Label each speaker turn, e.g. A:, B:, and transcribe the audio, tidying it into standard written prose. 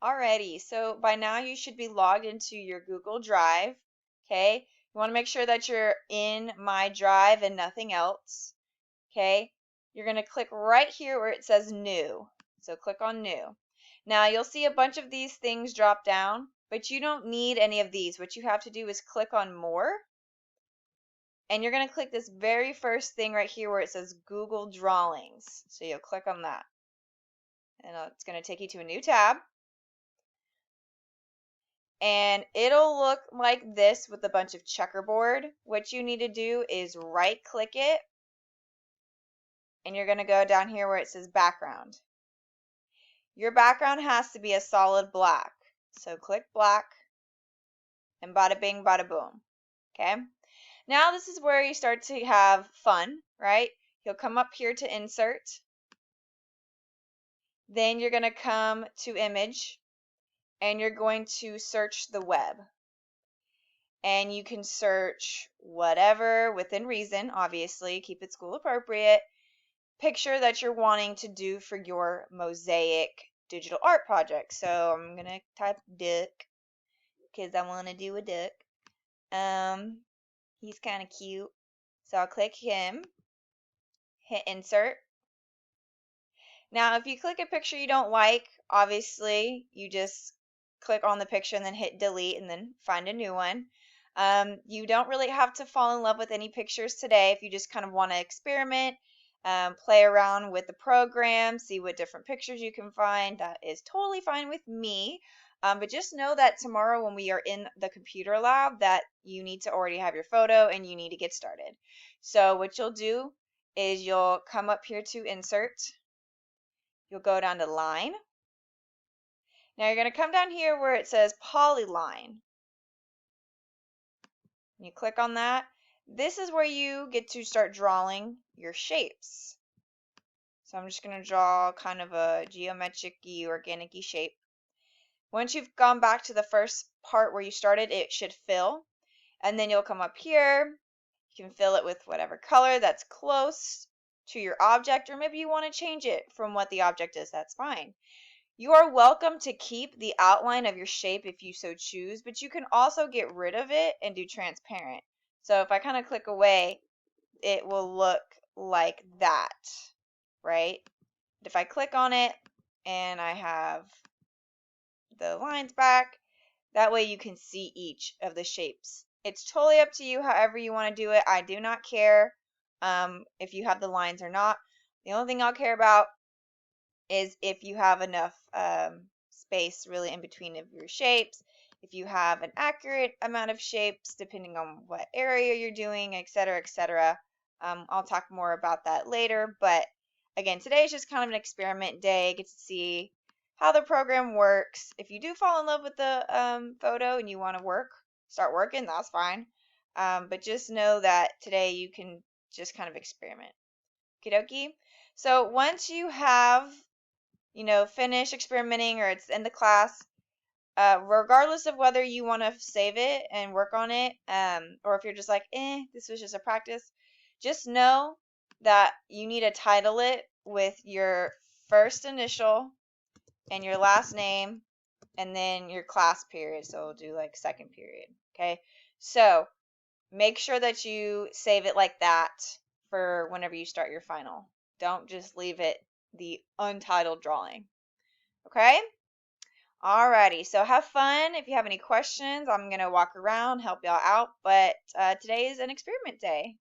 A: Alrighty, so by now you should be logged into your Google Drive. Okay, you want to make sure that you're in My Drive and nothing else. Okay, you're going to click right here where it says New. So click on New. Now you'll see a bunch of these things drop down, but you don't need any of these. What you have to do is click on More, and you're going to click this very first thing right here where it says Google Drawings. So you'll click on that, and it's going to take you to a new tab. And it'll look like this with a bunch of checkerboard. What you need to do is right click it, and you're going to go down here where it says background. Your background has to be a solid black. So click black, and bada bing, bada boom. Okay? Now this is where you start to have fun, right? You'll come up here to insert. Then you're going to come to image, and you're going to search the web. And you can search whatever within reason, obviously, keep it school appropriate, picture that you're wanting to do for your Mosaic digital art project. So I'm going to type duck because I want to do a duck. He's kind of cute. So I'll click him, hit insert. Now, if you click a picture you don't like, obviously, you just click on the picture and then hit delete and then find a new one. You don't really have to fall in love with any pictures today if you just kind of want to experiment, play around with the program, see what different pictures you can find. That is totally fine with me. But just know that tomorrow when we are in the computer lab that you need to already have your photo and you need to get started. So what you'll do is you'll come up here to insert. You'll go down to line. Now you're going to come down here where it says polyline. You click on that. This is where you get to start drawing your shapes. So I'm just going to draw kind of a geometric-y, organic-y shape. Once you've gone back to the first part where you started, it should fill. And then you'll come up here. You can fill it with whatever color that's close to your object, or maybe you want to change it from what the object is. That's fine. You are welcome to keep the outline of your shape if you so choose, but you can also get rid of it and do transparent. So if I kind of click away, it will look like that, right? But if I click on it and I have the lines back, that way you can see each of the shapes. It's totally up to you however you want to do it. I do not care if you have the lines or not. The only thing I'll care about is if you have enough space really in between of your shapes, if you have an accurate amount of shapes depending on what area you're doing, etc., etc. I'll talk more about that later, but again, today is just kind of an experiment day. Get to see how the program works. If you do fall in love with the photo and you want to start working, that's fine. But just know that today you can just kind of experiment. Okie dokie. So once you have finish experimenting or it's in the class, regardless of whether you want to save it and work on it, or if you're just like, this was just a practice, just know that you need to title it with your first initial and your last name and then your class period. So we'll do like second period. Okay. So make sure that you save it like that for whenever you start your final. Don't just leave it the untitled drawing. Okay? Alrighty, so have fun. If you have any questions, I'm going to walk around, help y'all out, but today is an experiment day.